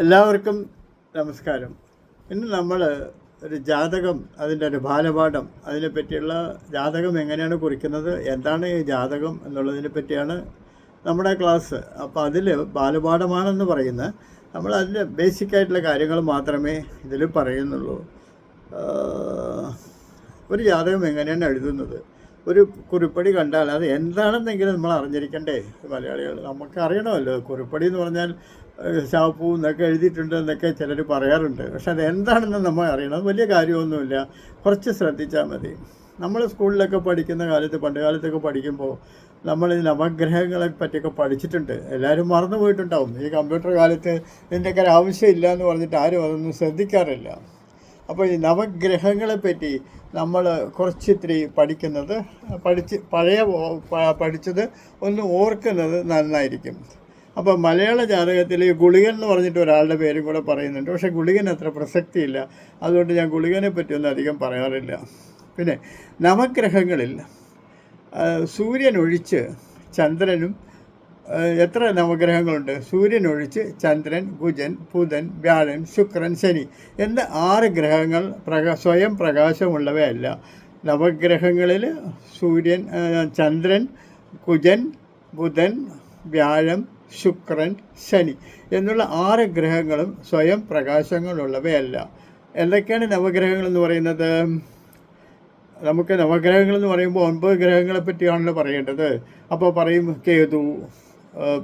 എല്ലാവർക്കും നമസ്കാരം. ഇന്ന് നമ്മൾ ഒരു ജാതകം, അതിൻ്റെ ഒരു ബാലപാഠം, അതിനെപ്പറ്റിയുള്ള ജാതകം എങ്ങനെയാണ് കുറിക്കുന്നത്, എന്താണ് ഈ ജാതകം എന്നുള്ളതിനെ പറ്റിയാണ് നമ്മുടെ ക്ലാസ്. അപ്പോൾ അതിൽ ബാലപാഠമാണെന്ന് പറയുന്നത് നമ്മൾ അതിൻ്റെ ബേസിക്കായിട്ടുള്ള കാര്യങ്ങൾ മാത്രമേ ഇതിൽ പറയുന്നുള്ളൂ. ഒരു ജാതകം എങ്ങനെയാണ് എഴുതുന്നത്, ഒരു കുറിപ്പടി കണ്ടാൽ അത് എന്താണെന്നെങ്കിലും നമ്മൾ അറിഞ്ഞിരിക്കണ്ടേ മലയാളികൾ. നമുക്ക് അറിയണമല്ലോ, കുറിപ്പടി എന്ന് പറഞ്ഞാൽ ഷാപ്പൂ എന്നൊക്കെ എഴുതിയിട്ടുണ്ട് എന്നൊക്കെ ചിലർ പറയാറുണ്ട്. പക്ഷെ അത് എന്താണെന്ന് നമ്മൾ അറിയണം. വലിയ കാര്യമൊന്നുമില്ല, കുറച്ച് ശ്രദ്ധിച്ചാൽ മതി. നമ്മൾ സ്കൂളിലൊക്കെ പഠിക്കുന്ന കാലത്ത്, പണ്ട് കാലത്തൊക്കെ പഠിക്കുമ്പോൾ നമ്മൾ ഈ നവഗ്രഹങ്ങളെ പറ്റിയൊക്കെ പഠിച്ചിട്ടുണ്ട്. എല്ലാവരും മറന്നു പോയിട്ടുണ്ടാവും. ഈ കമ്പ്യൂട്ടർ കാലത്ത് ഇതിൻ്റെയൊക്കെ ഒരു ആവശ്യമില്ല എന്ന് പറഞ്ഞിട്ട് ആരും അതൊന്നും ശ്രദ്ധിക്കാറില്ല. അപ്പോൾ ഈ നവഗ്രഹങ്ങളെപ്പറ്റി നമ്മൾ കുറച്ചിത്തിരി പഠിക്കുന്നത്, പഠിച്ചത് ഒന്ന് ഓർക്കുന്നത് നന്നായിരിക്കും. അപ്പോൾ മലയാള ജാതകത്തിൽ ഗുളികൻ എന്ന് പറഞ്ഞിട്ട് ഒരാളുടെ പേരും കൂടെ പറയുന്നുണ്ട്. പക്ഷേ ഗുളികൻ അത്ര പ്രസക്തിയില്ല, അതുകൊണ്ട് ഞാൻ ഗുളികനെ പറ്റിയൊന്നും അധികം പറയാറില്ല. പിന്നെ നവഗ്രഹങ്ങളിൽ സൂര്യൻ ഒഴിച്ച് ചന്ദ്രനും, എത്ര നവഗ്രഹങ്ങളുണ്ട്? സൂര്യൻ ഒഴിച്ച് ചന്ദ്രൻ, കുജൻ, ബുധൻ, വ്യാഴൻ, ശുക്രൻ, ശനി എന്ന 6 ഗ്രഹങ്ങൾ സ്വയം പ്രകാശമുള്ളവയല്ല. നവഗ്രഹങ്ങളിൽ സൂര്യൻ, ചന്ദ്രൻ, കുജൻ, ബുധൻ, വ്യാഴം, ശുക്രൻ, ശനി എന്നുള്ള 6 ഗ്രഹങ്ങളും സ്വയം പ്രകാശങ്ങളുള്ളവയല്ല. എന്തൊക്കെയാണ് നവഗ്രഹങ്ങൾ എന്ന് പറയുന്നത്? നമുക്ക് നവഗ്രഹങ്ങൾ എന്ന് പറയുമ്പോൾ 9 ഗ്രഹങ്ങളെ പറ്റിയാണല്ലോ പറയേണ്ടത്. അപ്പോൾ പറയും കേതു,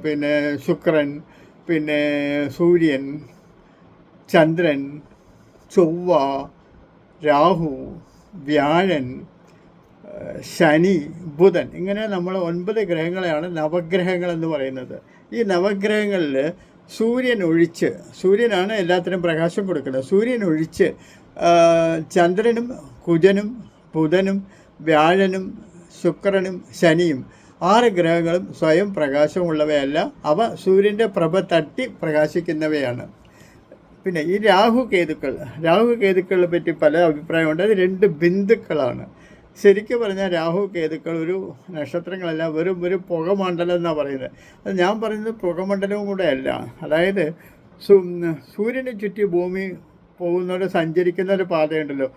പിന്നെ ശുക്രൻ, പിന്നെ സൂര്യൻ, ചന്ദ്രൻ, ചൊവ്വ, രാഹു, വ്യാഴൻ, ശനി, ബുധൻ, ഇങ്ങനെ നമ്മൾ 9 ഗ്രഹങ്ങളെയാണ് നവഗ്രഹങ്ങൾ എന്ന് പറയുന്നത്. ഈ നവഗ്രഹങ്ങളിൽ സൂര്യൻ ഒഴിച്ച്, സൂര്യനാണ് എല്ലാത്തിനും പ്രകാശം കൊടുക്കുന്നത്, സൂര്യൻ ഒഴിച്ച് ചന്ദ്രനും, കുജനും, ബുധനും, വ്യാഴനും, ശുക്രനും, ശനിയും 6 ഗ്രഹങ്ങളും സ്വയം പ്രകാശമുള്ളവയല്ല. അവ സൂര്യൻ്റെ പ്രഭ തട്ടി പ്രകാശിക്കുന്നവയാണ്. പിന്നെ ഈ രാഹു കേതുക്കളെ പറ്റി പല അഭിപ്രായമുണ്ട്. അത് 2 ബിന്ദുക്കളാണ്. ശരിക്കും പറഞ്ഞാൽ രാഹു കേതുക്കൾ ഒരു നക്ഷത്രങ്ങളല്ല, വെറും ഒരു പുകമണ്ഡലം എന്നാണ് പറയുന്നത്. അത് ഞാൻ പറയുന്നത് പുകമണ്ഡലവും കൂടെ അല്ല. അതായത് സൂര്യനെ ചുറ്റി ഭൂമി സഞ്ചരിക്കുന്ന ഒരു പാതയുണ്ടല്ലോ.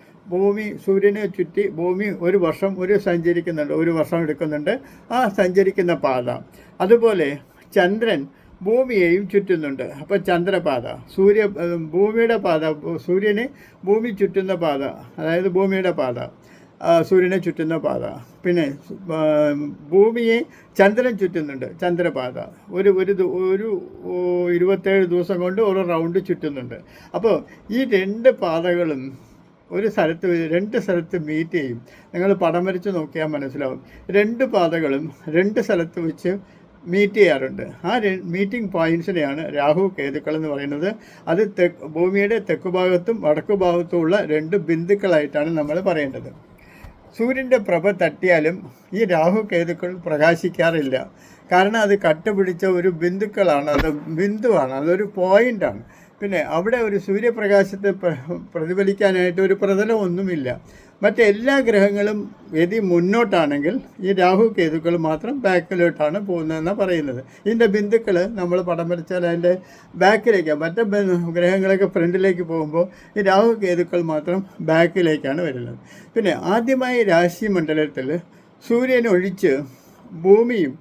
സൂര്യനെ ചുറ്റി ഭൂമി ഒരു വർഷം എടുക്കുന്നുണ്ട് ആ സഞ്ചരിക്കുന്ന പാത. അതുപോലെ ചന്ദ്രൻ ഭൂമിയെയും ചുറ്റുന്നുണ്ട്. അപ്പോൾ ചന്ദ്രപാത, ഭൂമിയുടെ പാത, സൂര്യനെ ഭൂമി ചുറ്റുന്ന പാത, അതായത് ഭൂമിയുടെ പാത, സൂര്യനെ ചുറ്റുന്ന പാത. പിന്നെ ഭൂമിയെ ചന്ദ്രൻ ചുറ്റുന്നുണ്ട്, ചന്ദ്രപാത. ഒരു 27 ദിവസം കൊണ്ട് ഒരു റൗണ്ട് ചുറ്റുന്നുണ്ട്. അപ്പോൾ ഈ 2 പാതകളും ഒരു സ്ഥലത്ത് 2 സ്ഥലത്ത് മീറ്റ് ചെയ്യും. നിങ്ങൾ പടം വരച്ച് നോക്കിയാൽ മനസ്സിലാവും. 2 പാതകളും 2 സ്ഥലത്ത് വെച്ച് മീറ്റ് ചെയ്യാറുണ്ട്. ആ മീറ്റിംഗ് പോയിൻറ്റ്സിനെയാണ് രാഹു കേതുക്കൾ എന്ന് പറയുന്നത്. അത് ഭൂമിയുടെ തെക്കു ഭാഗത്തും വടക്കു ഭാഗത്തുമുള്ള 2 ബിന്ദുക്കളായിട്ടാണ് നമ്മൾ പറയേണ്ടത്. സൂര്യൻ്റെ പ്രഭ തട്ടിയാലും ഈ രാഹു കേതുക്കൾ പ്രകാശിക്കാറില്ല. കാരണം അത് കട്ടുപിടിച്ച ഒരു ബിന്ദുക്കളാണ്, അത് ബിന്ദുവാണ്, അതൊരു പോയിൻ്റാണ്. പിന്നെ അവിടെ ഒരു സൂര്യപ്രകാശത്തെ പ്രതിഫലിക്കാനായിട്ട് ഒരു പ്രതലമൊന്നുമില്ല. മറ്റെല്ലാ ഗ്രഹങ്ങളും മുന്നോട്ടാണെങ്കിൽ ഈ രാഹു കേതുക്കൾ മാത്രം ബാക്കിലോട്ടാണ് പോകുന്നതെന്നാണ് പറയുന്നത്. ഇതിൻ്റെ ബിന്ദുക്കൾ നമ്മൾ പടം വരച്ചാൽ അതിൻ്റെ ബാക്കിലേക്കാണ്. മറ്റേ ഗ്രഹങ്ങളൊക്കെ ഫ്രണ്ടിലേക്ക് പോകുമ്പോൾ ഈ രാഹു കേതുക്കൾ മാത്രം ബാക്കിലേക്കാണ് വരുന്നത്. പിന്നെ ആദ്യമായി രാശിമണ്ഡലത്തിൽ സൂര്യനൊഴിച്ച് ഭൂമിയും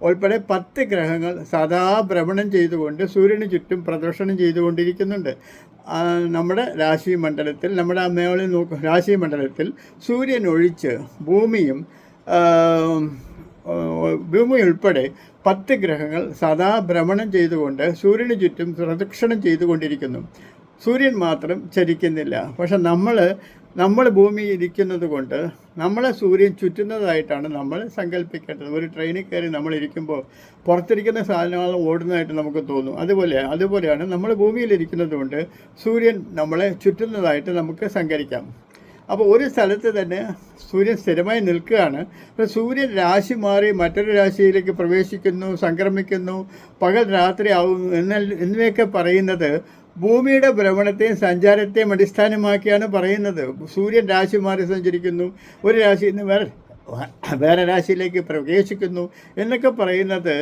ഉൾപ്പെടെ 10 ഗ്രഹങ്ങൾ സദാ ഭ്രമണം ചെയ്തുകൊണ്ട് സൂര്യന് ചുറ്റും പ്രദക്ഷിണം ചെയ്തുകൊണ്ടിരിക്കുന്നുണ്ട്. നമ്മുടെ രാശിമണ്ഡലത്തിൽ, നമ്മുടെ മേളിൽ രാശിമണ്ഡലത്തിൽ സൂര്യൻ ഒഴിച്ച് ഭൂമി ഉൾപ്പെടെ 10 ഗ്രഹങ്ങൾ സദാ ഭ്രമണം ചെയ്തുകൊണ്ട് സൂര്യന് ചുറ്റും പ്രദക്ഷിണം ചെയ്തുകൊണ്ടിരിക്കുന്നു. സൂര്യൻ മാത്രം ചലിക്കുന്നില്ല. പക്ഷെ നമ്മൾ ഭൂമിയിൽ ഇരിക്കുന്നത് കൊണ്ട് നമ്മളെ സൂര്യൻ ചുറ്റുന്നതായിട്ടാണ് നമ്മൾ സങ്കല്പിക്കേണ്ടത്. ഒരു ട്രെയിനിൽ കയറി നമ്മളിരിക്കുമ്പോൾ പുറത്തിരിക്കുന്ന സാധനങ്ങൾ ഓടുന്നതായിട്ട് നമുക്ക് തോന്നും. അതുപോലെയാണ് നമ്മൾ ഭൂമിയിലിരിക്കുന്നത് കൊണ്ട് സൂര്യൻ നമ്മളെ ചുറ്റുന്നതായിട്ട് നമുക്ക് സങ്കല്പിക്കാം. അപ്പോൾ ഒരു സ്ഥലത്ത് തന്നെ സൂര്യൻ സ്ഥിരമായി നിൽക്കുകയാണ്. അപ്പോൾ സൂര്യൻ രാശി മാറി മറ്റൊരു രാശിയിലേക്ക് പ്രവേശിക്കുന്നു, സംക്രമിക്കുന്നു, പകൽ രാത്രി ആവുന്നു എന്നിവയൊക്കെ പറയുന്നത് ഭൂമിയുടെ ഭ്രമണത്തെയും സഞ്ചാരത്തെയും അടിസ്ഥാനമാക്കിയാണ് പറയുന്നത്. സൂര്യൻ രാശി മാറി സഞ്ചരിക്കുന്നു, ഒരു രാശിയിൽ നിന്ന് വേറെ രാശിയിലേക്ക് പ്രവേശിക്കുന്നു എന്നൊക്കെ പറയുന്നത്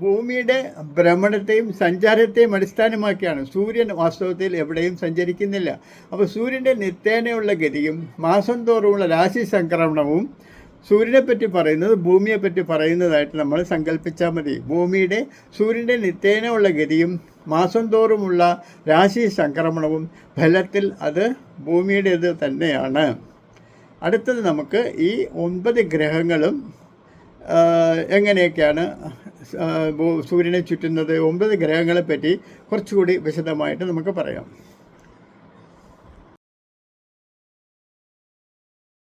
ഭൂമിയുടെ ഭ്രമണത്തെയും സഞ്ചാരത്തെയും അടിസ്ഥാനമാക്കിയാണ്. സൂര്യൻ വാസ്തവത്തിൽ എവിടെയും സഞ്ചരിക്കുന്നില്ല. അപ്പോൾ സൂര്യൻ്റെ നിത്യേനയുള്ള ഗതിയും മാസം തോറുമുള്ള രാശി സംക്രമണവും സൂര്യനെപ്പറ്റി പറയുന്നത് ഭൂമിയെപ്പറ്റി പറയുന്നതായിട്ട് നമ്മൾ സങ്കല്പിച്ചാൽ മതി. സൂര്യൻ്റെ നിത്യേനയുള്ള ഗതിയും മാസം തോറുമുള്ള രാശി സംക്രമണവും ഫലത്തിൽ അത് ഭൂമിയുടേത് തന്നെയാണ്. അടുത്തത് നമുക്ക് ഈ 9 ഗ്രഹങ്ങളും എങ്ങനെയൊക്കെയാണ് സൂര്യനെ ചുറ്റുന്നത്, 9 ഗ്രഹങ്ങളെപ്പറ്റി കുറച്ചുകൂടി വിശദമായിട്ട് നമുക്ക് പറയാം.